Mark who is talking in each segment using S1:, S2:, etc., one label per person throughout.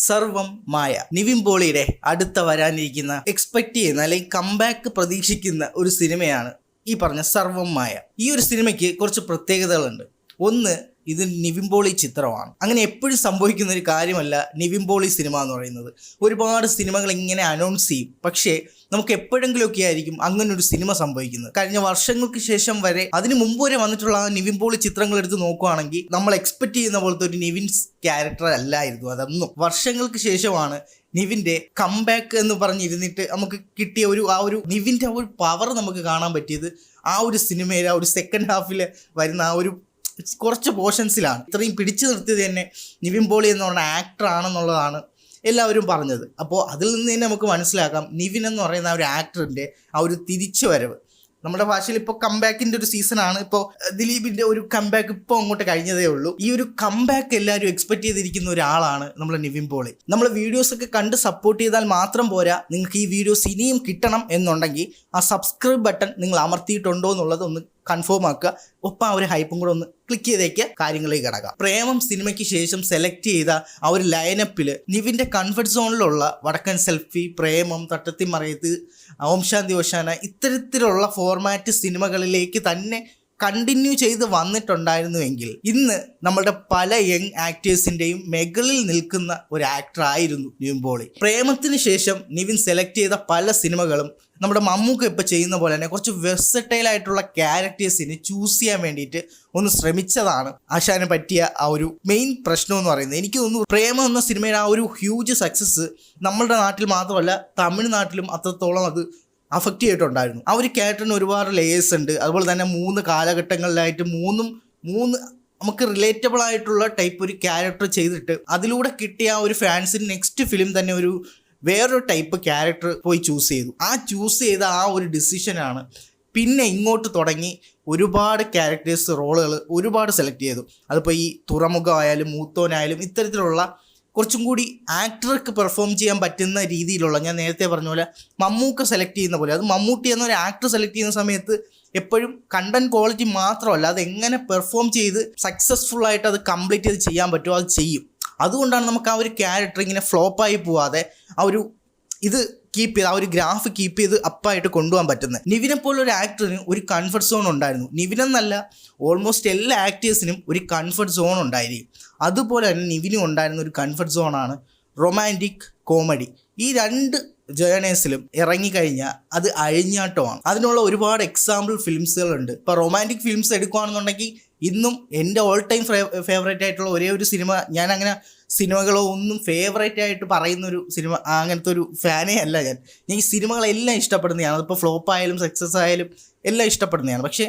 S1: സർവം മായ. നിവിൻ പോളിയുടെ അടുത്ത വരാനിരിക്കുന്ന എക്സ്പെക്ട് ചെയ്യുന്ന അല്ലെങ്കിൽ കംബാക്ക് പ്രതീക്ഷിക്കുന്ന ഒരു സിനിമയാണ് ഈ പറഞ്ഞ സർവം മായ. ഈ ഒരു സിനിമയ്ക്ക് കുറച്ച് പ്രത്യേകതകളുണ്ട്. ഒന്ന്, ഇത് നിവിൻ പോളി ചിത്രമാണ്. അങ്ങനെ എപ്പോഴും സംഭവിക്കുന്ന ഒരു കാര്യമല്ല നിവിൻ പോളി സിനിമ എന്ന് പറയുന്നത്. ഒരുപാട് സിനിമകൾ ഇങ്ങനെ അനൗൺസ് ചെയ്യും, പക്ഷേ നമുക്ക് എപ്പോഴെങ്കിലുമൊക്കെ ആയിരിക്കും അങ്ങനെ ഒരു സിനിമ സംഭവിക്കുന്നത്. കഴിഞ്ഞ വർഷങ്ങൾക്ക് ശേഷം വരെ, അതിന് മുമ്പ് വരെ വന്നിട്ടുള്ള നിവിൻ പോളി ചിത്രങ്ങൾ എടുത്ത് നോക്കുകയാണെങ്കിൽ നമ്മൾ എക്സ്പെക്ട് ചെയ്യുന്ന പോലത്തെ ഒരു നിവിൻ ക്യാരക്ടർ അല്ലായിരുന്നു അതൊന്നും. വർഷങ്ങൾക്ക് ശേഷമാണ് നിവിൻ്റെ കംബാക്ക് എന്ന് പറഞ്ഞിരുന്നിട്ട് നമുക്ക് കിട്ടിയ ആ ഒരു നിവിൻ്റെ ആ ഒരു പവർ നമുക്ക് കാണാൻ പറ്റിയത് ആ ഒരു സിനിമയിൽ ആ ഒരു സെക്കൻഡ് ഹാഫിൽ വരുന്ന ആ ഒരു കുറച്ച് പോർഷൻസിലാണ്. ഇത്രയും പിടിച്ചു നിർത്തിയത് തന്നെ നിവിൻ പോളി എന്ന് പറഞ്ഞ ആക്ടർ ആണെന്നുള്ളതാണ് എല്ലാവരും പറഞ്ഞത്. അപ്പോൾ അതിൽ നിന്ന് തന്നെ നമുക്ക് മനസ്സിലാക്കാം നിവിൻ എന്ന് പറയുന്ന ആ ഒരു ആക്ടറിൻ്റെ ആ ഒരു തിരിച്ചു വരവ്. നമ്മുടെ ഭാഷയിൽ ഇപ്പോൾ കംബാക്കിൻ്റെ ഒരു സീസണാണ്. ഇപ്പോൾ ദിലീപിൻ്റെ ഒരു കംബാക്ക് ഇപ്പോൾ അങ്ങോട്ട് കഴിഞ്ഞതേ ഉള്ളൂ. ഈ ഒരു കംബാക്ക് എല്ലാവരും എക്സ്പെക്ട് ചെയ്തിരിക്കുന്ന ഒരാളാണ് നമ്മൾ നിവിൻ പോളി. നമ്മൾ വീഡിയോസൊക്കെ കണ്ട് സപ്പോർട്ട് ചെയ്താൽ മാത്രം പോരാ, നിങ്ങൾക്ക് ഈ വീഡിയോസ് ഇനിയും കിട്ടണം എന്നുണ്ടെങ്കിൽ ആ സബ്സ്ക്രൈബ് ബട്ടൺ നിങ്ങൾ അമർത്തിയിട്ടുണ്ടോ എന്നുള്ളത് ഒന്ന് കൺഫേം ആക്കുക. ഒപ്പം ആ ഒരു ഹൈപ്പും കൂടെ ഒന്ന് ക്ലിക്ക് ചെയ്തേക്ക് കാര്യങ്ങളിലേക്ക് കിടക്കാം. പ്രേമം സിനിമയ്ക്ക് ശേഷം സെലക്ട് ചെയ്ത ആ ഒരു ലൈനപ്പിൽ നിവിൻ്റെ കംഫർട്ട് സോണിലുള്ള വടക്കൻ സെൽഫി, പ്രേമം, തട്ടത്തി മറയത്ത്, ഓം ശാന്തി ഓശാന ഇത്തരത്തിലുള്ള ഫോർമാറ്റ് സിനിമകളിലേക്ക് തന്നെ കണ്ടിന്യൂ ചെയ്ത് വന്നിട്ടുണ്ടായിരുന്നുവെങ്കിൽ ഇന്ന് നമ്മളുടെ പല യങ് ആക്ടേഴ്സിൻ്റെയും മെകളിൽ നിൽക്കുന്ന ഒരു ആക്ടർ ആയിരുന്നു നിവിൻ പോളി. പ്രേമത്തിന് ശേഷം നിവിൻ സെലക്ട് ചെയ്ത പല സിനിമകളും നമ്മുടെ മമ്മൂക്ക ഇപ്പോൾ ചെയ്യുന്ന പോലെ തന്നെ കുറച്ച് വെർസറ്റൈൽ ആയിട്ടുള്ള ക്യാരക്ടേഴ്സിനെ ചൂസ് ചെയ്യാൻ വേണ്ടിയിട്ട് ഒന്ന് ശ്രമിച്ചതാണ് ആശാന് പറ്റിയ ആ ഒരു മെയിൻ പ്രശ്നം എന്ന് പറയുന്നത്. എനിക്ക് തോന്നുന്നു പ്രേമം എന്ന സിനിമയുടെ ആ ഒരു ഹ്യൂജ് സക്സസ് നമ്മളുടെ നാട്ടിൽ മാത്രമല്ല തമിഴ്നാട്ടിലും അത്രത്തോളം അത് അഫക്റ്റ് ചെയ്തിട്ടുണ്ടായിരുന്നു. ആ ഒരു ക്യാരക്ടറിന് ഒരുപാട് ലേയേഴ്സ് ഉണ്ട്. അതുപോലെ തന്നെ 3 കാലഘട്ടങ്ങളിലായിട്ട് മൂന്ന് നമുക്ക് റിലേറ്റബിൾ ആയിട്ടുള്ള ടൈപ്പ് ഒരു ക്യാരക്ടർ ചെയ്തിട്ട് അതിലൂടെ കിട്ടിയ ആ ഒരു ഫാൻസിന് നെക്സ്റ്റ് ഫിലിം തന്നെ ഒരു വേറൊരു ടൈപ്പ് ക്യാരക്ടർ പോയി ചൂസ് ചെയ്തു. ആ ചൂസ് ചെയ്ത ആ ഒരു ഡിസിഷനാണ് പിന്നെ ഇങ്ങോട്ട് തുടങ്ങി ഒരുപാട് ക്യാരക്ടേഴ്സ് റോളുകൾ ഒരുപാട് സെലക്ട് ചെയ്തു. അതിപ്പോൾ ഈ തുറമുഖമായാലും മൂത്തോനായാലും ഇത്തരത്തിലുള്ള കുറച്ചും കൂടി ആക്ടർക്ക് പെർഫോം ചെയ്യാൻ പറ്റുന്ന രീതിയിലുള്ള, ഞാൻ നേരത്തെ പറഞ്ഞ പോലെ മമ്മൂക്ക സെലക്ട് ചെയ്യുന്ന പോലെ, അത് മമ്മൂട്ടി എന്നൊരു ആക്ടർ സെലക്ട് ചെയ്യുന്ന സമയത്ത് എപ്പോഴും കണ്ടന്റ് ക്വാളിറ്റി മാത്രമല്ല, അത് എങ്ങനെ പെർഫോം ചെയ്ത് സക്സസ്ഫുൾ ആയിട്ട് അത് കംപ്ലീറ്റ് ചെയ്ത് ചെയ്യാൻ പറ്റുമോ അത് ചെയ്യും. അതുകൊണ്ടാണ് നമുക്ക് ആ ഒരു ക്യാരക്ടർ ഇങ്ങനെ ഫ്ലോപ്പായി പോവാതെ ആ ഒരു ഇത് കീപ്പ് ചെയ്ത് ആ ഒരു ഗ്രാഫ് കീപ്പ് ചെയ്ത് അപ്പായിട്ട് കൊണ്ടുപോകാൻ പറ്റുന്നത്. നിവിനെ പോലൊരു ആക്ടറിന് ഒരു കംഫർട്ട് സോൺ ഉണ്ടായിരുന്നു. നിവിനെന്നല്ല, ഓൾമോസ്റ്റ് എല്ലാ ആക്ടേഴ്സിനും ഒരു കംഫർട്ട് സോൺ ഉണ്ടായിരിക്കും. അതുപോലെ തന്നെ നിവിനും ഉണ്ടായിരുന്ന ഒരു കംഫർട്ട് സോണാണ് റൊമാൻറ്റിക് കോമഡി. ഈ 2 ജേണേഴ്സിലും ഇറങ്ങിക്കഴിഞ്ഞാൽ അത് അഴിഞ്ഞാട്ടമാണ്. അതിനുള്ള ഒരുപാട് എക്സാമ്പിൾ ഫിലിംസുകളുണ്ട്. ഇപ്പോൾ റൊമാൻറ്റിക് ഫിലിംസ് എടുക്കുകയാണെന്നുണ്ടെങ്കിൽ ഇന്നും എൻ്റെ ഓൾ ടൈം ഫേവറേറ്റ് ആയിട്ടുള്ള ഒരേ ഒരു സിനിമ, ഞാൻ അങ്ങനെ സിനിമകളോ ഒന്നും ഫേവറേറ്റ് ആയിട്ട് പറയുന്നൊരു സിനിമ അങ്ങനത്തെ ഒരു ഫാനേ അല്ല ഞാൻ ഈ സിനിമകളെല്ലാം ഇഷ്ടപ്പെടുന്നതാണ്. അതിപ്പോൾ ഫ്ലോപ്പ് ആയാലും സക്സസ് ആയാലും എല്ലാം ഇഷ്ടപ്പെടുന്നതാണ്. പക്ഷേ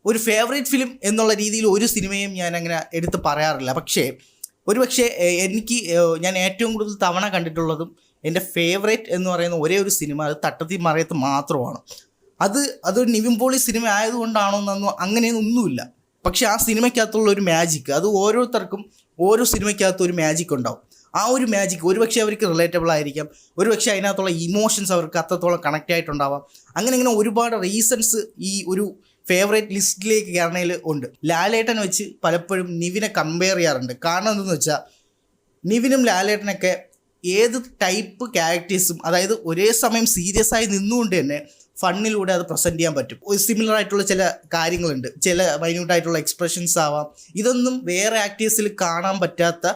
S1: ഒരു ഫേവറേറ്റ് ഫിലിം എന്നുള്ള രീതിയിൽ ഒരു സിനിമയും ഞാൻ അങ്ങനെ എടുത്ത് പറയാറില്ല. പക്ഷേ ഞാൻ ഏറ്റവും കൂടുതൽ തവണ കണ്ടിട്ടുള്ളതും എൻ്റെ ഫേവറേറ്റ് എന്ന് പറയുന്ന ഒരേ ഒരു സിനിമ അത് തട്ടത്തി മറയത്ത് മാത്രമാണ്. അതൊരു നിവിൻ പോളി സിനിമ ആയതുകൊണ്ടാണോ എന്നൊന്നും അങ്ങനെയൊന്നുമില്ല. പക്ഷേ ആ സിനിമയ്ക്കകത്തുള്ള ഒരു മാജിക്ക്, അത് ഓരോരുത്തർക്കും ഓരോ സിനിമയ്ക്കകത്തും ഒരു മാജിക് ഉണ്ടാവും. ആ ഒരു മാജിക് ഒരുപക്ഷെ അവർക്ക് റിലേറ്റബിൾ ആയിരിക്കാം, ഒരുപക്ഷെ അതിനകത്തുള്ള ഇമോഷൻസ് അവർക്ക് അത്രത്തോളം കണക്റ്റ് ആയിട്ടുണ്ടാവാം. അങ്ങനെ ഒരുപാട് റീസൺസ് ഈ ഒരു ഫേവറേറ്റ് ലിസ്റ്റിലേക്ക് കയറണയിൽ ഉണ്ട്. ലാലേട്ടൻ വെച്ച് പലപ്പോഴും നിവിനെ കമ്പയർ ചെയ്യാറുണ്ട്. കാരണം എന്തെന്ന് വെച്ചാൽ നിവിനും ലാലേട്ടനൊക്കെ ഏത് ടൈപ്പ് ക്യാരക്ടേഴ്സും, അതായത് ഒരേ സമയം സീരിയസ് ആയി നിന്നുകൊണ്ട് തന്നെ ഫണ്ണിലൂടെ അത് പ്രസൻറ്റ് ചെയ്യാൻ പറ്റും. സിമിലർ ആയിട്ടുള്ള ചില കാര്യങ്ങളുണ്ട്, ചില മൈന്യൂട്ടായിട്ടുള്ള എക്സ്പ്രഷൻസ് ആവാം. ഇതൊന്നും വേറെ ആക്ടേഴ്സിൽ കാണാൻ പറ്റാത്ത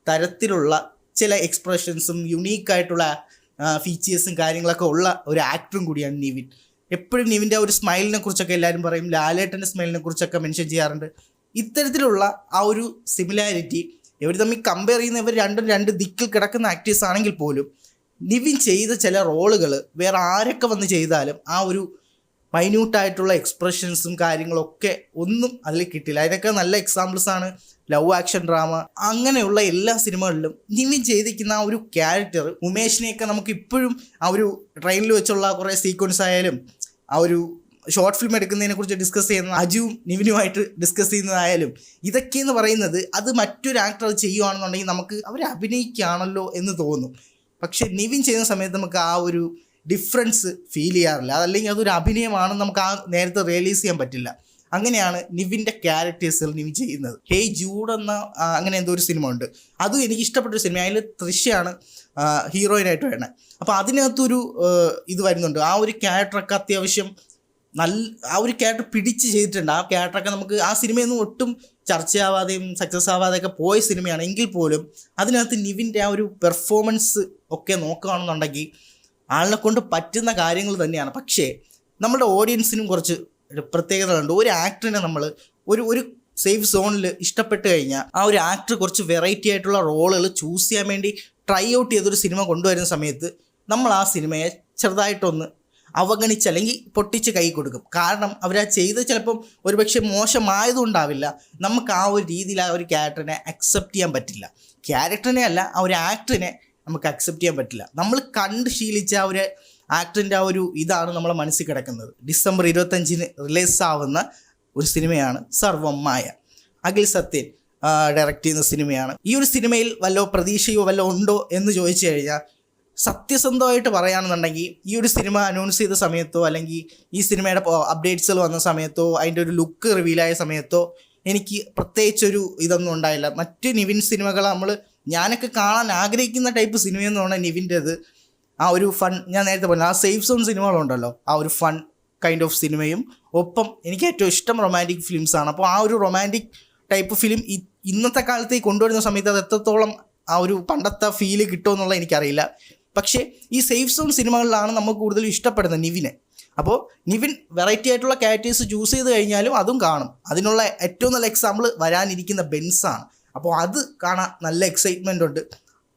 S1: തരത്തിലുള്ള ചില എക്സ്പ്രഷൻസും യുണീക്കായിട്ടുള്ള ഫീച്ചേഴ്സും കാര്യങ്ങളൊക്കെ ഉള്ള ഒരു ആക്ടറും കൂടിയാണ് നിവിൻ. എപ്പോഴും നിവിൻ്റെ ഒരു സ്മൈലിനെ കുറിച്ചൊക്കെ എല്ലാവരും പറയും, ലാലേട്ടൻ്റെ സ്മൈലിനെ കുറിച്ചൊക്കെ മെൻഷൻ ചെയ്യാറുണ്ട്. ഇത്തരത്തിലുള്ള ആ ഒരു സിമിലാരിറ്റി ഇവർ തമ്മിൽ കമ്പയർ ചെയ്യുന്ന ഇവർ രണ്ടും 2 ദിക്കിൽ കിടക്കുന്ന ആക്ടേഴ്സ് ആണെങ്കിൽ പോലും നിവിൻ ചെയ്ത ചില റോളുകൾ വേറെ ആരൊക്കെ വന്ന് ചെയ്താലും ആ ഒരു മൈന്യൂട്ടായിട്ടുള്ള എക്സ്പ്രഷൻസും കാര്യങ്ങളൊക്കെ ഒന്നും അതിൽ കിട്ടില്ല. അതിനൊക്കെ നല്ല എക്സാമ്പിൾസാണ് ലവ് ആക്ഷൻ ഡ്രാമ, അങ്ങനെയുള്ള എല്ലാ സിനിമകളിലും നിവിൻ ചെയ്തിരിക്കുന്ന ആ ഒരു ക്യാരക്ടർ. ഉമേഷിനെയൊക്കെ നമുക്ക് ഇപ്പോഴും ആ ഒരു ട്രെയിനിൽ വെച്ചുള്ള കുറേ സീക്വൻസ് ആയാലും ആ ഒരു ഷോർട്ട് ഫിലിം എടുക്കുന്നതിനെ കുറിച്ച് ഡിസ്കസ് ചെയ്യുന്ന അജുവും നിവിനുമായിട്ട് ഡിസ്കസ് ചെയ്യുന്നതായാലും ഇതൊക്കെയെന്ന് പറയുന്നത് അത് മറ്റൊരു ആക്ടർ ചെയ്യുകയാണെന്നുണ്ടെങ്കിൽ നമുക്ക് അവർ അഭിനയിക്കുകയാണല്ലോ എന്ന് തോന്നും. പക്ഷെ നിവിൻ ചെയ്യുന്ന സമയത്ത് നമുക്ക് ആ ഒരു ഡിഫറൻസ് ഫീൽ ചെയ്യാറില്ല. അതല്ലെങ്കിൽ അതൊരു അഭിനയമാണെന്ന് നമുക്ക് ആ നേരത്തെ റിയലൈസ് ചെയ്യാൻ പറ്റില്ല. അങ്ങനെയാണ് നിവിൻ്റെ ക്യാരക്ടേഴ്സുകൾ നിവിൻ ചെയ്യുന്നത്. ഹേയ് ജൂഡ് എന്ന അങ്ങനെ എന്തോ ഒരു സിനിമ ഉണ്ട്, അതും എനിക്ക് ഇഷ്ടപ്പെട്ടൊരു സിനിമ. അതിൽ തൃശ്യാണ് ഹീറോയിനായിട്ട് വരുന്നത്. അപ്പോൾ അതിനകത്തൊരു ഇത് വരുന്നുണ്ട്. ആ ഒരു ക്യാരക്ടറൊക്കെ അത്യാവശ്യം ആ ഒരു ക്യാരക്ടർ പിടിച്ച് ചെയ്തിട്ടുണ്ട്. ആ ക്യാരക്ടറൊക്കെ നമുക്ക് ആ സിനിമയൊന്നും ഒട്ടും ചർച്ചയാവാതെയും സക്സസ് ആവാതെയൊക്കെ പോയ സിനിമയാണ്. എങ്കിൽ പോലും അതിനകത്ത് നിവിൻ്റെ ആ ഒരു പെർഫോമൻസ് ഒക്കെ നോക്കുകയാണെന്നുണ്ടെങ്കിൽ ആളിനെ കൊണ്ട് പറ്റുന്ന കാര്യങ്ങൾ തന്നെയാണ്. പക്ഷേ നമ്മുടെ ഓഡിയൻസിനും കുറച്ച് പ്രത്യേകതകളുണ്ട്. ഒരു ആക്ടറിനെ നമ്മൾ ഒരു സേഫ് സോണിൽ ഇഷ്ടപ്പെട്ട് കഴിഞ്ഞാൽ ആ ഒരു ആക്ടർ കുറച്ച് വെറൈറ്റി ആയിട്ടുള്ള റോളുകൾ ചൂസ് ചെയ്യാൻ വേണ്ടി ട്രൈ ഔട്ട് ചെയ്തൊരു സിനിമ കൊണ്ടുവരുന്ന സമയത്ത് നമ്മൾ ആ സിനിമയെ ചെറുതായിട്ടൊന്ന് അവഗണിച്ച് അല്ലെങ്കിൽ പൊട്ടിച്ച് കൈ കൊടുക്കും. കാരണം അവരാ ചെയ്ത് ചിലപ്പം ഒരുപക്ഷെ മോശമായതുകൊണ്ടാവില്ല, നമുക്ക് ആ ഒരു രീതിയിൽ ആ ഒരു ക്യാരക്ടറിനെ അക്സെപ്റ്റ് ചെയ്യാൻ പറ്റില്ല. ക്യാരക്ടറിനെ അല്ല, ആ ഒരു ആക്ടറിനെ നമുക്ക് അക്സെപ്റ്റ് ചെയ്യാൻ പറ്റില്ല. നമ്മൾ കണ്ട് ശീലിച്ച ആ ഒരു ആക്ടറിൻ്റെ ആ ഒരു ഇതാണ് നമ്മളെ മനസ്സിൽ കിടക്കുന്നത്. ഡിസംബർ 25 റിലീസാവുന്ന ഒരു സിനിമയാണ് സർവം മായ. അഖിൽ സത്യൻ ഡയറക്റ്റ് ചെയ്യുന്ന സിനിമയാണ്. ഈ ഒരു സിനിമയിൽ വല്ലോ പ്രതീക്ഷയോ വല്ലോ ഉണ്ടോ എന്ന് ചോദിച്ചു കഴിഞ്ഞാൽ സത്യസന്ധമായിട്ട് പറയുകയാണെന്നുണ്ടെങ്കിൽ ഈ ഒരു സിനിമ അനൗൺസ് ചെയ്ത സമയത്തോ അല്ലെങ്കിൽ ഈ സിനിമയുടെ അപ്ഡേറ്റ്സുകൾ വന്ന സമയത്തോ അതിൻ്റെ ഒരു ലുക്ക് റിവീലായ സമയത്തോ എനിക്ക് പ്രത്യേകിച്ചൊരു ഇതൊന്നും ഉണ്ടായില്ല. മറ്റ് നിവിൻ സിനിമകൾ ഞാനൊക്കെ കാണാൻ ആഗ്രഹിക്കുന്ന ടൈപ്പ് സിനിമയെന്ന് പറഞ്ഞാൽ നിവിൻ്റെത് ആ ഒരു ഫൺ, ഞാൻ നേരത്തെ പറഞ്ഞു ആ സേഫ് സോൺ സിനിമകളുണ്ടല്ലോ, ആ ഒരു ഫൺ കൈൻഡ് ഓഫ് സിനിമയും ഒപ്പം എനിക്ക് ഏറ്റവും ഇഷ്ടം റൊമാൻറ്റിക് ഫിലിംസാണ്. അപ്പോൾ ആ ഒരു റൊമാൻറ്റിക് ടൈപ്പ് ഫിലിം ഇന്നത്തെ കാലത്തേക്ക് കൊണ്ടുവരുന്ന സമയത്ത് അത് എത്രത്തോളം ആ ഒരു പണ്ടത്തെ ഫീല് കിട്ടുമെന്നുള്ള എനിക്കറിയില്ല. പക്ഷേ ഈ സേഫ് സോൺ സിനിമകളിലാണ് നമുക്ക് കൂടുതലും ഇഷ്ടപ്പെടുന്നത് നിവിനെ. അപ്പോൾ നിവിൻ വെറൈറ്റി ആയിട്ടുള്ള ക്യാരക്ടേഴ്സ് ചൂസ് ചെയ്ത് കഴിഞ്ഞാലും അതും കാണും. അതിനുള്ള ഏറ്റവും നല്ല എക്സാമ്പിൾ വരാനിരിക്കുന്ന ബെൻസാണ്. അപ്പോൾ അത് കാണാൻ നല്ല എക്സൈറ്റ്മെൻ്റ് ഉണ്ട്.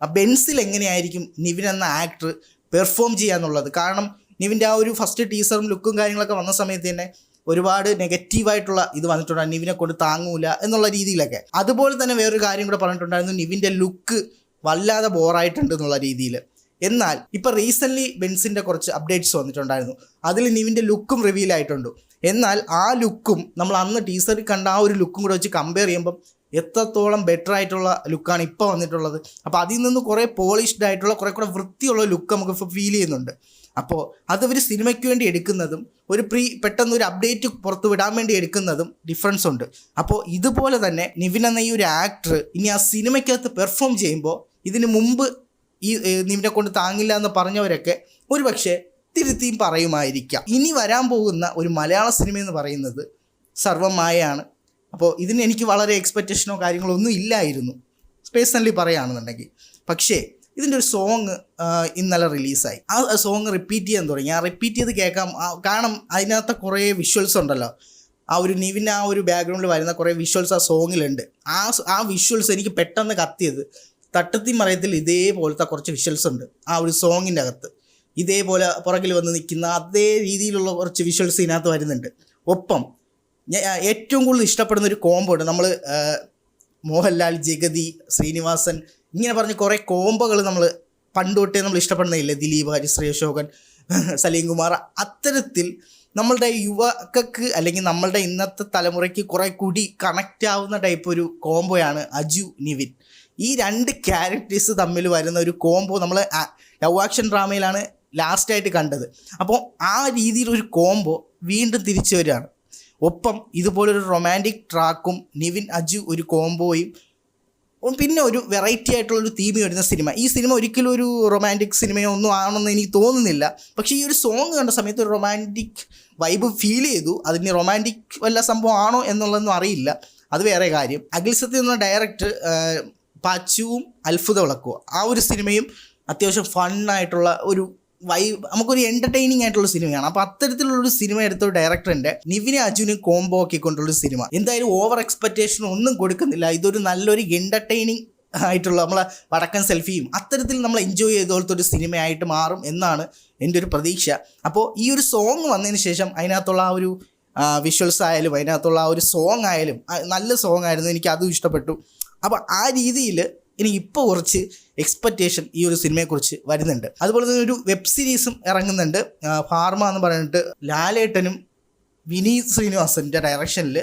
S1: ആ ബെൻസിൽ എങ്ങനെയായിരിക്കും നിവിൻ എന്ന ആക്ടർ പെർഫോം ചെയ്യാന്നുള്ളത്. കാരണം നിവിൻ്റെ ആ ഒരു ഫസ്റ്റ് ടീസറും ലുക്കും കാര്യങ്ങളൊക്കെ വന്ന സമയത്ത് തന്നെ ഒരുപാട് നെഗറ്റീവായിട്ടുള്ള ഇത് വന്നിട്ടുണ്ട്, നിവിനെ കൊണ്ട് താങ്ങൂല എന്നുള്ള രീതിയിലൊക്കെ. അതുപോലെ തന്നെ വേറൊരു കാര്യം കൂടെ പറഞ്ഞിട്ടുണ്ടായിരുന്നു, നിവിൻ്റെ ലുക്ക് വല്ലാതെ ബോറായിട്ടുണ്ട് എന്നുള്ള രീതിയിൽ. എന്നാൽ ഇപ്പോൾ റീസെൻ്റ്ലി ബെൻസിൻ്റെ കുറച്ച് അപ്ഡേറ്റ്സ് വന്നിട്ടുണ്ടായിരുന്നു, അതിൽ നിവിൻ്റെ ലുക്കും റിവീൽ ആയിട്ടുണ്ട്. എന്നാൽ ആ ലുക്കും നമ്മൾ അന്ന് ടീസറിൽ കണ്ട ആ ഒരു ലുക്കും കൂടെ വെച്ച് കമ്പയർ ചെയ്യുമ്പം എത്രത്തോളം ബെറ്റർ ആയിട്ടുള്ള ലുക്കാണ് ഇപ്പോൾ വന്നിട്ടുള്ളത്. അപ്പോൾ അതിൽ നിന്ന് കുറേ പോളിഷ്ഡ് ആയിട്ടുള്ള കുറേ കൂടെ വൃത്തിയുള്ള ലുക്ക് നമുക്ക് ഇപ്പോൾ ഫീൽ ചെയ്യുന്നുണ്ട്. അപ്പോൾ അതവർ സിനിമയ്ക്ക് വേണ്ടി എടുക്കുന്നതും പെട്ടെന്ന് ഒരു അപ്ഡേറ്റ് പുറത്ത് വിടാൻ വേണ്ടി എടുക്കുന്നതും ഡിഫറൻസ് ഉണ്ട്. അപ്പോൾ ഇതുപോലെ തന്നെ നിവിൻ എന്ന ഈ ഒരു ആക്ടർ ഇനി ആ സിനിമയ്ക്കകത്ത് പെർഫോം ചെയ്യുമ്പോൾ ഇതിന് മുമ്പ് ഈ നിവിനെ കൊണ്ട് താങ്ങില്ല എന്ന് പറഞ്ഞവരൊക്കെ ഒരുപക്ഷെ തിരുത്തിയും പറയുമായിരിക്കാം. ഇനി വരാൻ പോകുന്ന ഒരു മലയാള സിനിമ എന്ന് പറയുന്നത് സർവം മായയാണ്. അപ്പോൾ ഇതിന് എനിക്ക് വളരെ എക്സ്പെക്റ്റേഷനോ കാര്യങ്ങളോ ഒന്നും ഇല്ലായിരുന്നു പേഴ്സണലി പറയുകയാണെന്നുണ്ടെങ്കിൽ. പക്ഷേ ഇതിൻ്റെ ഒരു സോങ് ഇന്നലെ റിലീസായി. ആ സോങ് റിപ്പീറ്റ് ചെയ്യാൻ തുടങ്ങി. ആ റിപ്പീറ്റ് ചെയ്ത് കേൾക്കാം. കാരണം അതിനകത്ത് കുറേ വിഷ്വൽസ് ഉണ്ടല്ലോ, ആ ഒരു നിവിൻ ആ ഒരു ബാക്ക്ഗ്രൗണ്ടിൽ വരുന്ന കുറേ വിഷ്വൽസ് ആ സോങ്ങിലുണ്ട്. ആ വിഷ്വൽസ് എനിക്ക് പെട്ടെന്ന് കത്തിയത് തട്ടത്തി മറയത്തിൽ ഇതേപോലത്തെ കുറച്ച് വിഷ്വൽസ് ഉണ്ട് ആ ഒരു സോങ്ങിൻ്റെ അകത്ത്. ഇതേപോലെ പുറകിൽ വന്ന് നിൽക്കുന്ന അതേ രീതിയിലുള്ള കുറച്ച് വിഷ്വൽസ് ഇതിനകത്ത് വരുന്നുണ്ട്. ഒപ്പം ഏറ്റവും കൂടുതൽ ഇഷ്ടപ്പെടുന്ന ഒരു കോംബോ ഉണ്ട്. നമ്മൾ മോഹൻലാൽ, ജഗതി, ശ്രീനിവാസൻ ഇങ്ങനെ പറഞ്ഞ് കുറേ കോംബോകൾ നമ്മൾ പണ്ട് തൊട്ടേ നമ്മൾ ഇഷ്ടപ്പെടുന്നില്ലേ, ദിലീപ്, ഹരിശ്രീ അശോകൻ, സലീം കുമാർ. അത്തരത്തിൽ നമ്മളുടെ യുവക്കൾക്ക് അല്ലെങ്കിൽ നമ്മളുടെ ഇന്നത്തെ തലമുറയ്ക്ക് കുറേ കൂടി കണക്റ്റ് ആവുന്ന ടൈപ്പ് ഒരു കോംബോയാണ് അജു നിവിൻ. ഈ രണ്ട് ക്യാരക്ടേഴ്സ് തമ്മിൽ വരുന്ന ഒരു കോംബോ നമ്മൾ ലവ് ആക്ഷൻ ഡ്രാമയിലാണ് ലാസ്റ്റായിട്ട് കണ്ടത്. അപ്പോൾ ആ രീതിയിലൊരു കോംബോ വീണ്ടും തിരിച്ചു വരികയാണ്. ഒപ്പം ഇതുപോലൊരു റൊമാൻറ്റിക് ട്രാക്കും നിവിൻ അജു ഒരു കോംബോയും പിന്നെ ഒരു വെറൈറ്റി ആയിട്ടുള്ളൊരു തീം വരുന്ന സിനിമ. ഈ സിനിമ ഒരിക്കലും ഒരു റൊമാൻറ്റിക് സിനിമയോ ഒന്നും ആണെന്ന് എനിക്ക് തോന്നുന്നില്ല. പക്ഷേ ഈ ഒരു സോങ് കണ്ട സമയത്ത് ഒരു റൊമാൻറ്റിക് വൈബ് ഫീൽ ചെയ്തു. അതിന് റൊമാൻറ്റിക് വല്ല സംഭവം ആണോ എന്നുള്ളതൊന്നും അറിയില്ല, അത് വേറെ കാര്യം. അഖിൽ സത്യം എന്ന ഡയറക്ടർ പാച്ചുവും അത്ഭുത വിളക്കുവോ ആ ഒരു സിനിമയും അത്യാവശ്യം ഫണ്ണായിട്ടുള്ള ഒരു നമുക്കൊരു എൻ്റർടൈനിങ് ആയിട്ടുള്ള സിനിമയാണ്. അപ്പോൾ അത്തരത്തിലുള്ളൊരു സിനിമ എടുത്ത ഒരു ഡയറക്ടറിൻ്റെ നിവിനെ അജുവിനും കോംബോ ആക്കിക്കൊണ്ടുള്ളൊരു സിനിമ എന്തായാലും ഓവർ എക്സ്പെക്റ്റേഷൻ ഒന്നും കൊടുക്കുന്നില്ല. ഇതൊരു നല്ലൊരു എൻ്റർടൈനിങ് ആയിട്ടുള്ള നമ്മളെ വടക്കൻ സെൽഫിയും അത്തരത്തിൽ നമ്മൾ എൻജോയ് ചെയ്തോളത്തെ ഒരു സിനിമയായിട്ട് മാറും എന്നാണ് എൻ്റെ ഒരു പ്രതീക്ഷ. അപ്പോൾ ഈ ഒരു സോങ് വന്നതിന് ശേഷം അതിനകത്തുള്ള ആ ഒരു വിഷ്വൽസ് ആയാലും അതിനകത്തുള്ള ആ ഒരു സോങ് ആയാലും നല്ല സോങ് ആയിരുന്നു, എനിക്ക് അതും ഇഷ്ടപ്പെട്ടു. അപ്പോൾ ആ രീതിയിൽ എനിക്ക് ഇപ്പോൾ കുറച്ച് എക്സ്പെക്റ്റേഷൻ ഈ ഒരു സിനിമയെക്കുറിച്ച് വരുന്നുണ്ട്. അതുപോലെ തന്നെ ഒരു വെബ് സീരീസും ഇറങ്ങുന്നുണ്ട്, ഫാർമ എന്ന് പറഞ്ഞിട്ട്. ലാലേട്ടനും വിനീത് ശ്രീനിവാസൻ്റെ ഡയറക്ഷനിൽ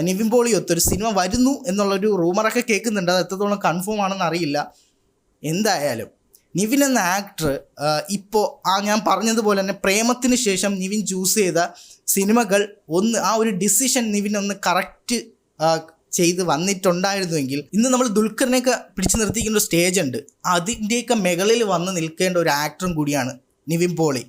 S1: നിവിൻ പോളി ഒത്തൊരു സിനിമ വരുന്നു എന്നുള്ളൊരു റൂമറൊക്കെ കേൾക്കുന്നുണ്ട്. അത് എത്രത്തോളം കൺഫേം ആണെന്ന് അറിയില്ല. എന്തായാലും നിവിൻ എന്ന ആക്ടർ ഇപ്പോൾ ഞാൻ പറഞ്ഞതുപോലെ തന്നെ പ്രേമത്തിന് ശേഷം നിവിൻ ചൂസ് ചെയ്ത സിനിമകൾ ആ ഒരു ഡിസിഷൻ നിവിൻ ഒന്ന് കറക്റ്റ് ചെയ്ത് വന്നിട്ടുണ്ടായിരുന്നുവെങ്കിൽ ഇന്ന് നമ്മൾ ദുൽഖറിനെയൊക്കെ പിടിച്ചു നിർത്തിക്കുന്ന ഒരു സ്റ്റേജ് ഉണ്ട്. അതിൻ്റെയൊക്കെ മുകളിൽ വന്ന് നിൽക്കേണ്ട ഒരു ആക്ടറും കൂടിയാണ് നിവിൻ പോളി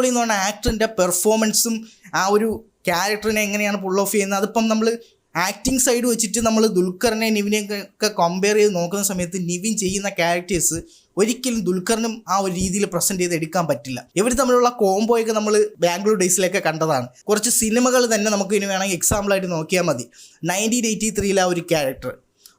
S1: എന്ന് പറഞ്ഞ ആക്ടറിൻ്റെ പെർഫോമൻസും ആ ഒരു ക്യാരക്ടറിനെ എങ്ങനെയാണ് പുൾ ഓഫ് ചെയ്യുന്നത്, അതിപ്പം നമ്മൾ ആക്ടിങ് സൈഡ് വെച്ചിട്ട് നമ്മൾ ദുൽഖറിനെ നിവിനെയൊക്കെ കമ്പയർ ചെയ്ത് നോക്കുന്ന സമയത്ത് നിവിൻ ചെയ്യുന്ന ക്യാരക്ടേഴ്സ് ഒരിക്കലും ദുൽഖറിനും ആ ഒരു രീതിയിൽ പ്രസൻറ്റ് ചെയ്ത് എടുക്കാൻ പറ്റില്ല. ഇവർ തമ്മിലുള്ള കോംബോയൊക്കെ നമ്മൾ ബാംഗ്ലൂർ ഡേയ്സിലൊക്കെ കണ്ടതാണ്. കുറച്ച് സിനിമകൾ തന്നെ നമുക്ക് ഇനി വേണമെങ്കിൽ എക്സാമ്പിളായിട്ട് നോക്കിയാൽ മതി. 1983 ആ ഒരു ക്യാരക്ടർ,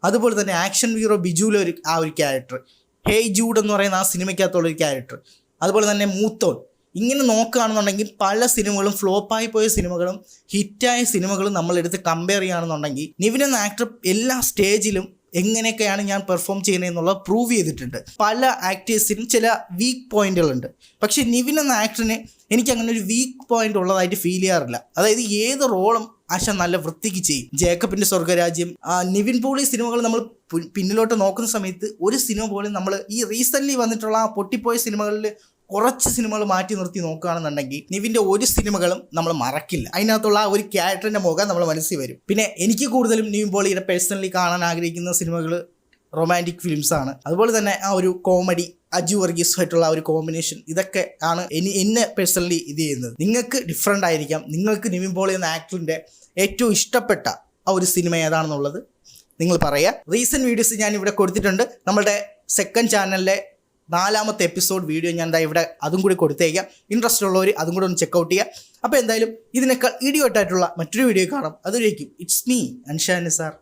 S1: അതുപോലെ തന്നെ ആക്ഷൻ ഹീറോ ബിജുവിലെ ആ ഒരു ക്യാരക്ടർ, ഹേയ് ജൂഡ് എന്ന് പറയുന്ന ആ സിനിമയ്ക്കകത്തുള്ളൊരു ക്യാരക്ടർ, അതുപോലെ തന്നെ മൂത്തോൻ. ഇങ്ങനെ നോക്കുകയാണെന്നുണ്ടെങ്കിൽ പല സിനിമകളും ഫ്ലോപ്പായി പോയ സിനിമകളും ഹിറ്റായ സിനിമകളും നമ്മളെടുത്ത് കമ്പയർ ചെയ്യുകയാണെന്നുണ്ടെങ്കിൽ നിവിൻ എന്ന ആക്ടർ എല്ലാ സ്റ്റേജിലും എങ്ങനെയൊക്കെയാണ് ഞാൻ പെർഫോം ചെയ്യുന്നതെന്നുള്ളത് പ്രൂവ് ചെയ്തിട്ടുണ്ട്. പല ആക്ടേഴ്സിനും ചില വീക്ക് പോയിന്റുകളുണ്ട്, പക്ഷേ നിവിൻ എന്ന ആക്ടറിന് എനിക്ക് അങ്ങനെ ഒരു വീക്ക് പോയിന്റ് ഉള്ളതായിട്ട് ഫീൽ ചെയ്യാറില്ല. അതായത് ഏത് റോളും ആശ നല്ല വൃത്തിക്ക് ചെയ്യും. ജേക്കബിൻ്റെ സ്വർഗരാജ്യം, നിവിൻ പോളി സിനിമകൾ നമ്മൾ പിന്നിലോട്ട് നോക്കുന്ന സമയത്ത് ഒരു സിനിമ പോലും നമ്മൾ ഈ റീസെൻ്റ്ലി വന്നിട്ടുള്ള ആ പൊട്ടിപ്പോയ സിനിമകളിൽ കുറച്ച് സിനിമകൾ മാറ്റി നിർത്തി നോക്കുകയാണെന്നുണ്ടെങ്കിൽ നിവിൻ്റെ ഒരു സിനിമകളും നമ്മൾ മറക്കില്ല. അതിനകത്തുള്ള ആ ഒരു ക്യാരക്ടറിൻ്റെ മുഖം നമ്മൾ മനസ്സിൽ വരും. പിന്നെ എനിക്ക് കൂടുതലും നിവിൻ പോളിയുടെ പേഴ്സണലി കാണാൻ ആഗ്രഹിക്കുന്ന സിനിമകൾ റൊമാൻറ്റിക് ഫിലിംസാണ്. അതുപോലെ തന്നെ ആ ഒരു കോമഡി, അജു വർഗീസുമായിട്ടുള്ള ആ ഒരു കോമ്പിനേഷൻ, ഇതൊക്കെ ആണ് എന്നെ പേഴ്സണലി ഇത് ചെയ്യുന്നത്. നിങ്ങൾക്ക് ഡിഫറെൻ്റ് ആയിരിക്കാം. നിങ്ങൾക്ക് നിവിൻ പോളി എന്ന ആക്ടറിൻ്റെ ഏറ്റവും ഇഷ്ടപ്പെട്ട ആ ഒരു സിനിമ ഏതാണെന്നുള്ളത് നിങ്ങൾ പറയുക. റീസെൻറ്റ് വീഡിയോസ് ഞാൻ ഇവിടെ കൊടുത്തിട്ടുണ്ട്. നമ്മുടെ സെക്കൻഡ് ചാനലിലെ 4ാമത്തെ എപ്പിസോഡ് വീഡിയോ ഞാൻ ഇവിടെ അതും കൂടി കൊടുത്തേക്കാം. ഇൻട്രസ്റ്റ് ഉള്ളവർ അതും കൂടി ഒന്ന് ചെക്കൗട്ട് ചെയ്യുക. അപ്പോൾ എന്തായാലും ഇതിനേക്കാൾ ഇഡിയോട്ടായിട്ടുള്ള മറ്റൊരു വീഡിയോ കാണാം. അതുവരേക്കും ഇറ്റ്സ് മീ അൻഷാ നിസാർ.